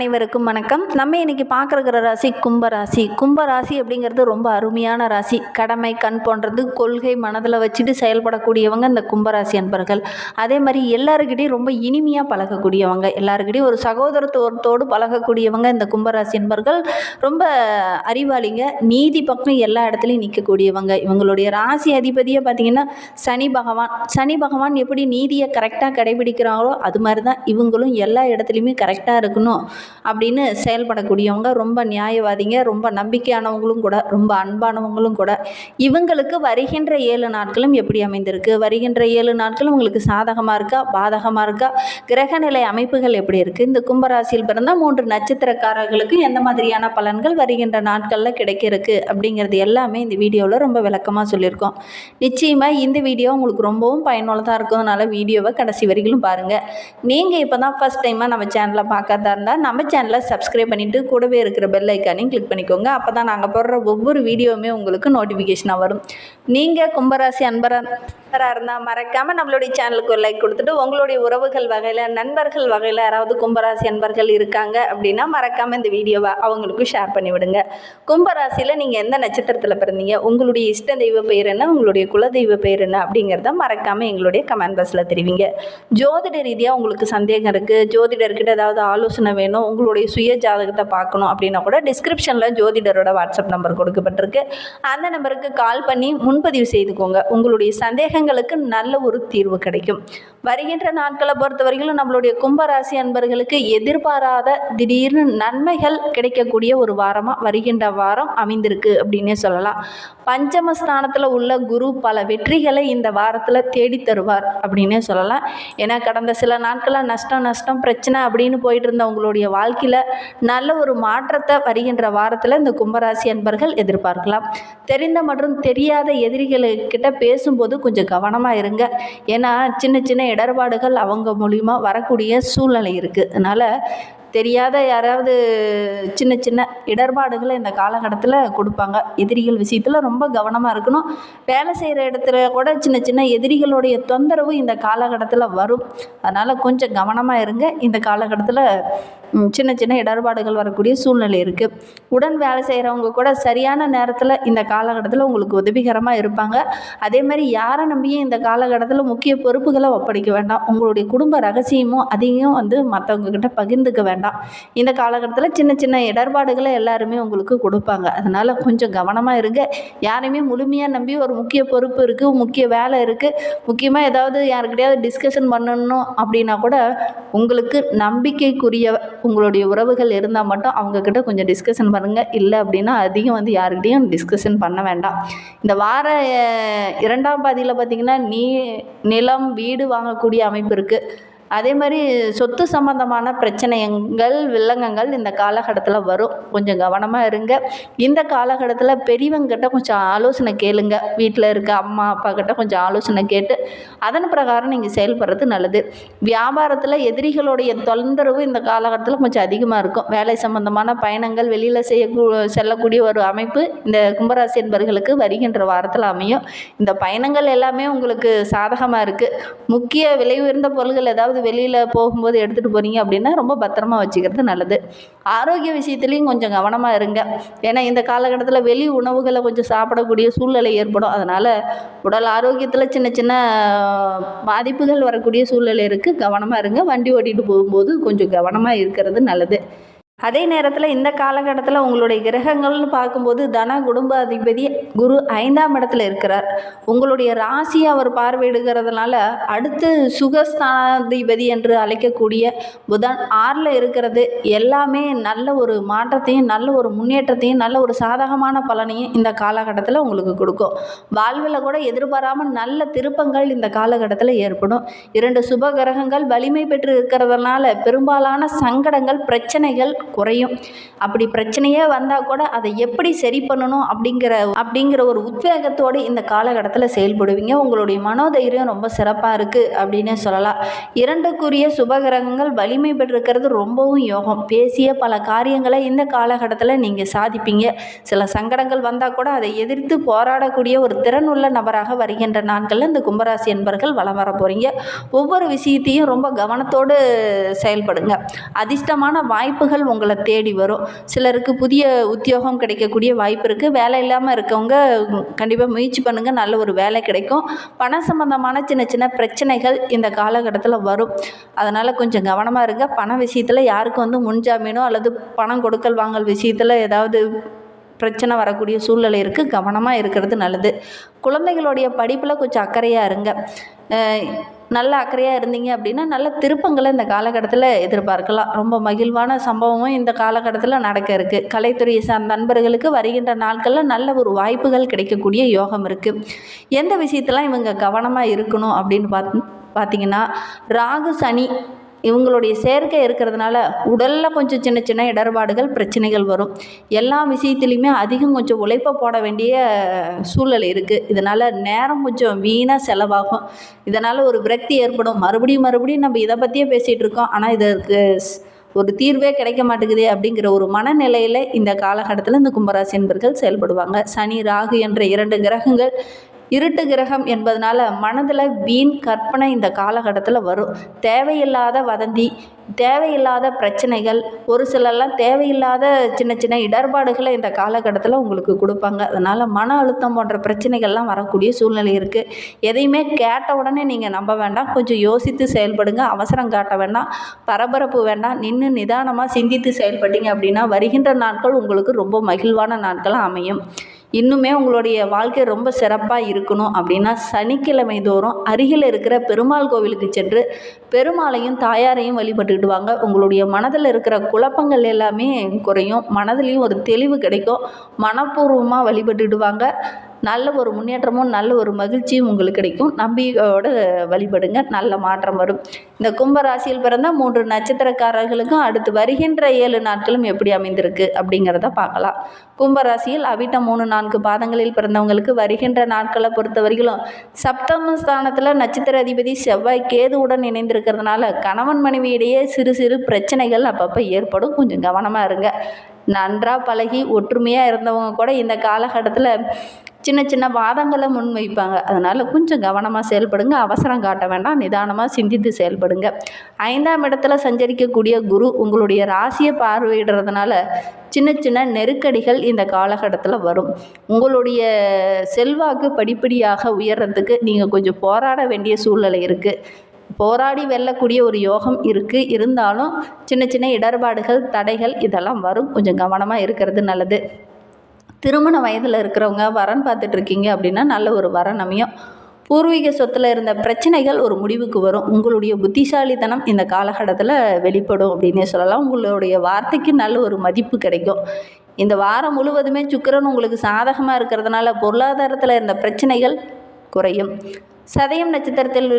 அனைவருக்கும் வணக்கம். நம்ம இன்னைக்கு பார்க்குற ராசி கும்பராசி. கும்பராசி அப்படிங்கிறது ரொம்ப அருமையான ராசி. கடமை, கண் போன்றது, கொள்கை மனதில் வச்சுட்டு செயல்படக்கூடியவங்க இந்த கும்பராசி அன்பர்கள். அதே மாதிரி எல்லாருக்கிட்டையும் ரொம்ப இனிமையாக பழகக்கூடியவங்க, எல்லாருக்கிட்டையும் ஒரு சகோதரத்துவத்தோடு பழகக்கூடியவங்க இந்த கும்பராசி அன்பர்கள். ரொம்ப அறிவாளிங்க, நீதி பக்கம் எல்லா இடத்துலையும் நிற்கக்கூடியவங்க. இவங்களுடைய ராசி அதிபதியை பார்த்திங்கன்னா சனி பகவான். சனி பகவான் எப்படி நீதியை கரெக்டாக கடைபிடிக்கிறாங்களோ அது மாதிரி தான் இவங்களும் எல்லா இடத்துலையுமே கரெக்டாக இருக்கணும் அப்படின்னு செயல்படக்கூடியவங்க. ரொம்ப நியாயவாதிங்க, ரொம்ப நம்பிக்கையானவங்களும் கூட, ரொம்ப அன்பானவங்களும் கூட. இவங்களுக்கு வருகின்ற 7 நாட்களும் எப்படி அமைந்திருக்கு, வருகின்ற 7 நாட்களும் உங்களுக்கு சாதகமாக இருக்கா பாதகமாக இருக்கா, கிரகநிலை அமைப்புகள் எப்படி இருக்குது, இந்த கும்பராசியில் பிறந்த 3 நட்சத்திரக்காரர்களுக்கு எந்த மாதிரியான பலன்கள் வருகின்ற நாட்களில் கிடைக்க இருக்கு அப்படிங்கிறது எல்லாமே இந்த வீடியோவில் ரொம்ப விளக்கமாக சொல்லியிருக்கோம். நிச்சயமாக இந்த வீடியோ உங்களுக்கு ரொம்பவும் பயனுள்ளதாக இருக்கிறதுனால வீடியோவை கடைசி வரைக்கும் பாருங்கள். நீங்கள் இப்போ தான் ஃபஸ்ட் டைமாக நம்ம சேனலை பார்க்கறதா இருந்தால் நம்ம சேனலை சப்ஸ்கிரைப் பண்ணிவிட்டு கூடவே இருக்கிற பெல் ஐக்கானையும் கிளிக் பண்ணிக்கோங்க. அப்போ தான் நாங்கள் போடுற ஒவ்வொரு வீடியோவுமே உங்களுக்கு நோட்டிஃபிகேஷனாக வரும். நீங்கள் கும்பராசி அன்பராக இருந்தால் மறக்காமல் நம்மளுடைய சேனலுக்கு ஒரு லைக் கொடுத்துட்டு, உங்களுடைய உறவுகள் வகையில், நண்பர்கள் வகையில் யாராவது கும்பராசி அன்பர்கள் இருக்காங்க அப்படின்னா மறக்காமல் இந்த வீடியோவை அவங்களுக்கும் ஷேர் பண்ணிவிடுங்க. கும்பராசியில் நீங்கள் எந்த நட்சத்திரத்தில் பிறந்தீங்க, உங்களுடைய இஷ்ட தெய்வ பெயர் என்ன, உங்களுடைய குலதெய்வ பெயர் என்ன அப்படிங்கிறத மறக்காமல் எங்களுடைய கமெண்ட் பாக்ஸில் தெரிவிங்க. ஜோதிட ரீதியாக உங்களுக்கு சந்தேகம் இருக்குது, ஜோதிடர்கிட்ட ஏதாவது ஆலோசனை வேணும், உங்களுடைய சுய ஜாதகத்தை பார்க்கணும் அப்படின்னா கூட டிஸ்கிரிப்ஷனில் ஜோதிடரோட வாட்ஸ்அப் நம்பர் கொடுக்கப்பட்டிருக்கு. அந்த நம்பருக்கு கால் பண்ணி முன்பதிவு செய்துக்கோங்க. உங்களுடைய சந்தேகங்களுக்கு நல்ல ஒரு தீர்வு கிடைக்கும். வருகின்ற நாட்களை பொறுத்த வரைக்கும் நம்மளுடைய கும்பராசி அன்பர்களுக்கு எதிர்பாராத திடீர்னு நன்மைகள் கிடைக்கக்கூடிய ஒரு வாரமாக வருகின்ற வாரம் அமைந்திருக்கு அப்படின்னே சொல்லலாம். பஞ்சமஸ்தானத்தில் உள்ள குரு பல வெற்றிகளை இந்த வாரத்தில் தேடி தருவார் அப்படின்னே சொல்லலாம். ஏன்னா கடந்த சில நாட்களாக நஷ்டம் பிரச்சனை அப்படின்னு போயிட்டு இருந்த உங்களுடைய வாழ்க்கையில் நல்ல ஒரு மாற்றத்தை வருகின்ற வாரத்தில் இந்த கும்பராசி அன்பர்கள் எதிர்பார்க்கலாம். தெரிந்த மற்றும் தெரியாத எதிரிகள்கிட்ட பேசும்போது கொஞ்சம் கவனமாக இருங்க. ஏன்னா சின்ன சின்ன இடர்பாடுகள் அவங்க மூலிமா வரக்கூடிய சூழ்நிலை இருக்குது. அதனால் தெரியாத யாராவது சின்ன சின்ன இடர்பாடுகளை இந்த காலகட்டத்தில் கொடுப்பாங்க. எதிரிகள் விஷயத்தில் ரொம்ப கவனமாக இருக்கணும். வேலை செய்கிற இடத்துல கூட சின்ன சின்ன எதிரிகளுடைய தொந்தரவு இந்த காலகட்டத்தில் வரும். அதனால் கொஞ்சம் கவனமாக இருங்க. இந்த காலகட்டத்தில் சின்ன சின்ன இடர்பாடுகள் வரக்கூடிய சூழ்நிலை இருக்குது. உடன் வேலை செய்கிறவங்க கூட சரியான நேரத்தில் இந்த காலகட்டத்தில் உங்களுக்கு உதவிகரமாக இருப்பாங்க. அதே மாதிரி யாரை நம்பியும் இந்த காலகட்டத்தில் முக்கிய பொறுப்புகளை ஒப்படைக்க வேண்டாம். உங்களுடைய குடும்ப ரகசியமும் அதையும் மற்றவங்க கிட்ட பகிர்ந்துக்க வேண்டாம். இந்த காலகட்டத்தில் சின்ன சின்ன இடர்பாடுகளை எல்லாருமே உங்களுக்கு கொடுப்பாங்க. அதனால் கொஞ்சம் கவனமாக இருங்க. யாரையுமே முழுமையாக நம்பி ஒரு முக்கிய பொறுப்பு இருக்குது, முக்கிய வேலை இருக்குது, முக்கியமாக ஏதாவது யாருக்கிட்டையாவது டிஸ்கஷன் பண்ணணும் அப்படின்னா கூட உங்களுக்கு நம்பிக்கைக்குரிய உங்களுடைய உறவுகள் இருந்தால் மட்டும் அவங்கக்கிட்ட கொஞ்சம் டிஸ்கஷன் பண்ணுங்கள். இல்லை அப்படின்னா அதிகம் யாருக்கிட்டையும் டிஸ்கஷன் பண்ண வேண்டாம். இந்த வார 2ஆம் பாதியில் பார்த்திங்கன்னா நிலம் வீடு வாங்கக்கூடிய அமைப்பு இருக்குது. அதே மாதிரி சொத்து சம்பந்தமான பிரச்சனைகள் வில்லங்கங்கள் இந்த காலகட்டத்தில் வரும். கொஞ்சம் கவனமாக இருங்க. இந்த காலகட்டத்தில் பெரியவங்கிட்ட கொஞ்சம் ஆலோசனை கேளுங்க. வீட்டில் இருக்க அம்மா அப்பா கிட்ட கொஞ்சம் ஆலோசனை கேட்டு அதன் பிரகாரம் நீங்கள் செயல்படுறது நல்லது. வியாபாரத்தில் எதிரிகளுடைய தொந்தரவு இந்த காலகட்டத்தில் கொஞ்சம் அதிகமாக இருக்கும். வேலை சம்பந்தமான பயணங்கள், வெளியில் செல்லக்கூடிய ஒரு அமைப்பு இந்த கும்பராசி என்பர்களுக்கு வருகின்ற வாரத்தில் அமையும். இந்த பயணங்கள் எல்லாமே உங்களுக்கு சாதகமாக இருக்குது. முக்கிய விலை உயர்ந்த பொருள்கள் ஏதாவது வெளியில் போகும்போது எடுத்துகிட்டு போகிறீங்க அப்படின்னா ரொம்ப பத்திரமா வச்சுக்கிறது நல்லது. ஆரோக்கிய விஷயத்துலையும் கொஞ்சம் கவனமாக இருங்க. ஏன்னா இந்த காலகட்டத்தில் வெளி உணவுகளை கொஞ்சம் சாப்பிடக்கூடிய சூழ்நிலை ஏற்படும். அதனால் உடல் ஆரோக்கியத்தில் சின்ன சின்ன பாதிப்புகள் வரக்கூடிய சூழ்நிலை இருக்குது. கவனமாக இருங்க. வண்டி ஓட்டிகிட்டு போகும்போது கொஞ்சம் கவனமாக இருக்கிறது நல்லது. அதே நேரத்தில் இந்த காலகட்டத்தில் உங்களுடைய கிரகங்கள்னு பார்க்கும்போது தன குடும்ப அதிபதி குரு 5ஆம் இடத்துல இருக்கிறார். உங்களுடைய ராசியை அவர் பார்வையிடுகிறதுனால அடுத்து சுகஸ்தானாதிபதி என்று அழைக்கக்கூடிய புதன் 6ல் இருக்கிறது எல்லாமே நல்ல ஒரு மாற்றத்தையும் நல்ல ஒரு முன்னேற்றத்தையும் நல்ல ஒரு சாதகமான பலனையும் இந்த காலகட்டத்தில் உங்களுக்கு கொடுக்கும். வாழ்வில் கூட எதிர்பாராமல் நல்ல திருப்பங்கள் இந்த காலகட்டத்தில் ஏற்படும். 2 சுப கிரகங்கள் வலிமை பெற்று இருக்கிறதுனால பெரும்பாலான சங்கடங்கள் பிரச்சனைகள் குறையும். அப்படி பிரச்சனையே வந்தால் கூட அதை எப்படி சரி பண்ணணும் அப்படிங்கிற ஒரு உத்வேகத்தோடு இந்த காலகட்டத்தில் செயல்படுவீங்க. உங்களுடைய மனோதைரியம் ரொம்ப சிறப்பாக இருக்குது அப்படின்னே சொல்லலாம். 2க்குரிய சுபகிரகங்கள் வலிமை பெற்றிருக்கிறது ரொம்பவும் யோகம். பேசிய பல காரியங்களை இந்த காலகட்டத்தில் நீங்கள் சாதிப்பீங்க. சில சங்கடங்கள் வந்தால் கூட அதை எதிர்த்து போராடக்கூடிய ஒரு திறனுள்ள நபராக வருகின்ற நாட்களில் இந்த கும்பராசி என்பர்கள் வலம் வர போகிறீங்க. ஒவ்வொரு விஷயத்தையும் ரொம்ப கவனத்தோடு செயல்படுங்க. அதிர்ஷ்டமான வாய்ப்புகள் உங்களை தேடி வரும். சிலருக்கு புதிய உத்தியோகம் கிடைக்கக்கூடிய வாய்ப்பு இருக்குது. வேலை இல்லாமல் இருக்கவங்க கண்டிப்பாக முயற்சி பண்ணுங்கள், நல்ல ஒரு வேலை கிடைக்கும். பண சம்பந்தமான சின்ன சின்ன பிரச்சனைகள் இந்த காலகட்டத்தில் வரும். அதனால் கொஞ்சம் கவனமாக இருங்க. பண விஷயத்தில் யாருக்கும் முன்ஜாமீனோ அல்லது பணம் கொடுக்கல் வாங்கல் விஷயத்தில் ஏதாவது பிரச்சனை வரக்கூடிய சூழ்நிலை இருக்குது. கவனமாக இருக்கிறது நல்லது. குழந்தைகளுடைய படிப்பில் கொஞ்சம் அக்கறையாக இருங்க. நல்ல அக்கறையாக இருந்தீங்க அப்படின்னா நல்ல திருப்பங்களை இந்த காலகட்டத்தில் எதிர்பார்க்கலாம். ரொம்ப மகிழ்வான சம்பவமும் இந்த காலகட்டத்தில் நடக்க இருக்குது. கலைத்துறையை சார்ந்த நண்பர்களுக்கு வருகின்ற நாட்களில் நல்ல ஒரு வாய்ப்புகள் கிடைக்கக்கூடிய யோகம் இருக்குது. எந்த விஷயத்தெல்லாம் இவங்க கவனமாக இருக்கணும் அப்படின்னு பார்த்தீங்கன்னா, ராகு சனி இவங்களுடைய சேர்க்கை இருக்கிறதுனால உடலில் கொஞ்சம் சின்ன சின்ன இடர்பாடுகள் பிரச்சனைகள் வரும். எல்லா விஷயத்துலையுமே அதிகம் கொஞ்சம் உழைப்பை போட வேண்டிய சூழ்நிலை இருக்குது. இதனால் நேரம் கொஞ்சம் வீணாக செலவாகும். இதனால் ஒரு விரக்தி ஏற்படும். மறுபடியும் நம்ம இதை பற்றியே பேசிகிட்டு இருக்கோம், ஆனால் இதற்கு ஒரு தீர்வே கிடைக்க மாட்டேங்குதே அப்படிங்கிற ஒரு மனநிலையில் இந்த காலகட்டத்தில் இந்த கும்பராசி என்பர்கள் செயல்படுவாங்க. சனி ராகு என்ற 2 கிரகங்கள் இருட்டு கிரகம் என்பதனால மனதில் வீண் கற்பனை இந்த காலகட்டத்தில் வரும். தேவையில்லாத வதந்தி, தேவையில்லாத பிரச்சனைகள், ஒரு சிலர்லாம் தேவையில்லாத சின்ன சின்ன இடர்பாடுகளை இந்த காலகட்டத்தில் உங்களுக்கு கொடுப்பாங்க. அதனால் மன அழுத்தம் போன்ற பிரச்சனைகள்லாம் வரக்கூடிய சூழ்நிலை இருக்குது. எதையுமே கேட்ட உடனே நீங்கள் நம்ப வேண்டாம். கொஞ்சம் யோசித்து செயல்படுங்க. அவசரம் காட்ட வேண்டாம், பரபரப்பு வேண்டாம். நின்று நிதானமாக சிந்தித்து செயல்பட்டீங்க அப்படின்னா வருகின்ற நாட்கள் உங்களுக்கு ரொம்ப மகிழ்வான நாட்களாக அமையும். இன்னுமே உங்களுடைய வாழ்க்கை ரொம்ப சிறப்பாக இருக்கணும் அப்படின்னா சனிக்கிழமை தோறும் அருகில் இருக்கிற பெருமாள் கோவிலுக்கு சென்று பெருமாளையும் தாயாரையும் வழிபட்டுக்கிட்டு வாங்க. உங்களுடைய மனதில் இருக்கிற குழப்பங்கள் எல்லாமே குறையும். மனதிலையும் ஒரு தெளிவு கிடைக்கும். மனப்பூர்வமாக வழிபட்டுக்கிட்டு வாங்க. நல்ல ஒரு முன்னேற்றமும் நல்ல ஒரு மகிழ்ச்சியும் உங்களுக்கு கிடைக்கும். நம்பிக்கையோடு வழிபடுங்க, நல்ல மாற்றம் வரும். இந்த கும்பராசியில் பிறந்த 3 நட்சத்திரக்காரர்களுக்கும் அடுத்து வருகின்ற 7 நாட்களும் எப்படி அமைந்திருக்கு அப்படிங்கிறத பார்க்கலாம். கும்பராசியில் அவிட்டம் 3, 4 பாதங்களில் பிறந்தவங்களுக்கு வருகின்ற நாட்களை பொறுத்தவரையிலும் சப்தம ஸ்தானத்தில் நட்சத்திர அதிபதி செவ்வாய் கேதுவுடன் இணைந்திருக்கிறதுனால கணவன் மனைவியிடையே சிறு சிறு பிரச்சனைகள் அப்பப்போ ஏற்படும். கொஞ்சம் கவனமாக இருங்க. நன்றாக பழகி ஒற்றுமையாக இருந்தவங்க கூட இந்த காலகட்டத்தில் சின்ன சின்ன வாதங்களை முன்வைப்பாங்க. அதனால் கொஞ்சம் கவனமாக செயல்படுங்க. அவசரம் காட்ட வேண்டாம், நிதானமாக சிந்தித்து செயல்படுங்க. 5ஆம் இடத்துல சஞ்சரிக்கக்கூடிய குரு உங்களுடைய ராசியை பார்வையிடுறதுனால சின்ன சின்ன நெருக்கடிகள் இந்த காலகட்டத்தில் வரும். உங்களுடைய செல்வாக்கு படிப்படியாக உயர்றதுக்கு நீங்கள் கொஞ்சம் போராட வேண்டிய சூழ்நிலை இருக்குது. போராடி வெல்லக்கூடிய ஒரு யோகம் இருக்குது. இருந்தாலும் சின்ன சின்ன இடர்பாடுகள், தடைகள் இதெல்லாம் வரும். கொஞ்சம் கவனமாக இருக்கிறது நல்லது. திருமண வயதில் இருக்கிறவங்க வரன் பார்த்துட்ருக்கீங்க அப்படின்னா நல்ல ஒரு வரன் அமையும். பூர்வீக சொத்தில் இருந்த பிரச்சனைகள் ஒரு முடிவுக்கு வரும். உங்களுடைய புத்திசாலித்தனம் இந்த காலகட்டத்தில் வெளிப்படும் அப்படின்னே சொல்லலாம். உங்களுடைய வார்த்தைக்கு நல்ல ஒரு மதிப்பு கிடைக்கும். இந்த வாரம் முழுவதுமே சுக்கிரன் உங்களுக்கு சாதகமாக இருக்கிறதுனால பொருளாதாரத்தில் இருந்த பிரச்சனைகள் குறையும். சதயம் நட்சத்திரத்தில்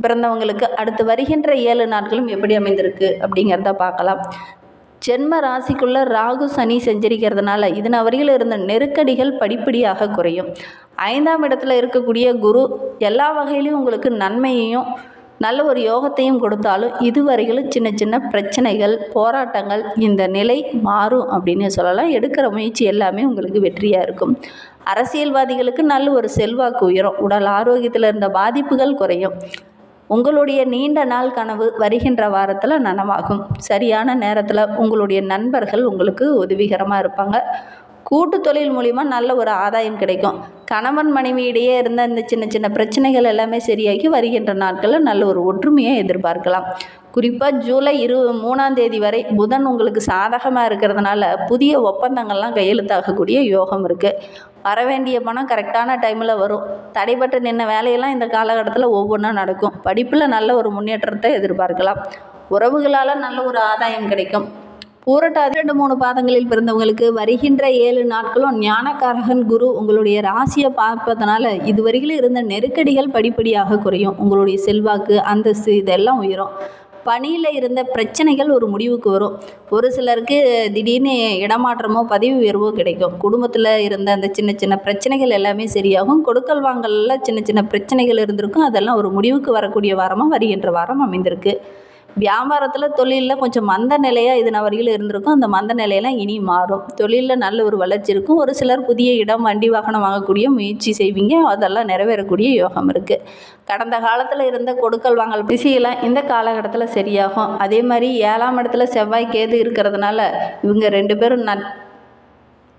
பிறந்தவங்களுக்கு அடுத்து வருகின்ற 7 நாட்களும் எப்படி அமைந்திருக்கு அப்படிங்கிறத பார்க்கலாம். ஜென்ம ராசிக்குள்ள ராகு சனி செஞ்சரிக்கிறதுனால இதன் வரையில் இருந்த நெருக்கடிகள் படிப்படியாக குறையும். 5ஆம் இடத்துல இருக்கக்கூடிய குரு எல்லா வகையிலையும் உங்களுக்கு நன்மையையும் நல்ல ஒரு யோகத்தையும் கொடுத்தாலும் இதுவரையிலும் சின்ன சின்ன பிரச்சனைகள், போராட்டங்கள், இந்த நிலை மாறும் அப்படின்னு சொல்லலாம். எடுக்கிற முயற்சி எல்லாமே உங்களுக்கு வெற்றியாக இருக்கும். அரசியல்வாதிகளுக்கு நல்ல ஒரு செல்வாக்கு உயரும். உடல் ஆரோக்கியத்தில் இருந்த பாதிப்புகள் குறையும். உங்களுடைய நீண்ட நாள் கனவு வருகின்ற வாரத்தில் நனவாகும். சரியான நேரத்தில் உங்களுடைய நண்பர்கள் உங்களுக்கு உதவிகரமாக இருப்பாங்க. கூட்டு தொழில் மூலிமா நல்ல ஒரு ஆதாயம் கிடைக்கும். கணவன் மனைவியிடையே இருந்த இந்த சின்ன சின்ன பிரச்சனைகள் எல்லாமே சரியாகி வருகின்ற நாட்களில் நல்ல ஒரு ஒற்றுமையை எதிர்பார்க்கலாம். குறிப்பாக ஜூலை 23ஆம் தேதி வரை புதன் உங்களுக்கு சாதகமாக இருக்கிறதுனால புதிய ஒப்பந்தங்கள்லாம் கையெழுத்தாகக்கூடிய யோகம் இருக்குது. வரவேண்டிய பணம் கரெக்டான டைமில் வரும். தடைபட்டு நின்ன வேலையெல்லாம் இந்த காலகட்டத்தில் ஒவ்வொன்றா நடக்கும். படிப்பில் நல்ல ஒரு முன்னேற்றத்தை எதிர்பார்க்கலாம். உறவுகளால் நல்ல ஒரு ஆதாயம் கிடைக்கும். பூரட்டாதி 2-3 பாதங்களில் பிறந்தவங்களுக்கு வருகின்ற 7 நாட்களும் ஞானக்காரகன் குரு உங்களுடைய ராசியை பார்ப்பதனால இதுவரையிலும் இருந்த நெருக்கடிகள் படிப்படியாக குறையும். உங்களுடைய செல்வாக்கு, அந்தஸ்து இதெல்லாம் உயரும். பணியில் இருந்த பிரச்சனைகள் ஒரு முடிவுக்கு வரும். ஒரு சிலருக்கு திடீர்னு இடமாற்றமோ பதவி உயர்வோ கிடைக்கும். குடும்பத்தில் இருந்த அந்த சின்ன சின்ன பிரச்சனைகள் எல்லாமே சரியாகும். கொடுக்கல் வாங்கல்ல சின்ன சின்ன பிரச்சனைகள் இருந்திருக்கும். அதெல்லாம் ஒரு முடிவுக்கு வரக்கூடிய வாரமாக வருகின்ற வாரம் அமைந்திருக்கு. வியாபாரத்தில் தொழிலில் கொஞ்சம் மந்த நிலையாக இது வரையிலும் இருந்திருக்கும். அந்த மந்த நிலையெல்லாம் இனி மாறும். தொழிலில் நல்ல ஒரு வளர்ச்சி இருக்கும். ஒரு சிலர் புதிய இடம் வண்டி வாகனம் வாங்கக்கூடிய முயற்சி செய்வீங்க. அதெல்லாம் நிறைவேறக்கூடிய யோகம் இருக்குது. கடந்த காலத்தில் இருந்த கொடுக்கல் வாங்கல் பிசியெல்லாம் இந்த காலகட்டத்தில் சரியாகும். அதே மாதிரி 7ஆம் இடத்துல செவ்வாய் கேது இருக்கிறதுனால இவங்க 2 பேரும்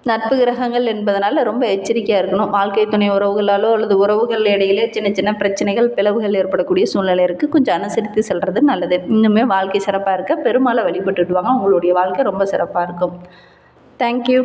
நட்பு கிரகங்கள் என்பதனால ரொம்ப எச்சரிக்கையாக இருக்கணும். வாழ்க்கை துணை உறவுகளாலோ அல்லது உறவுகள் இடையிலே சின்ன சின்ன பிரச்சனைகள் பிளவுகள் ஏற்படக்கூடிய சூழ்நிலை இருக்குது. கொஞ்சம் அனுசரித்து செல்வது நல்லது. இன்னுமே வாழ்க்கை சிறப்பாக இருக்க பெருமாளை வழிபட்டுட்டு வாங்க. உங்களுடைய வாழ்க்கை ரொம்ப சிறப்பாக இருக்கும். தேங்க்யூ.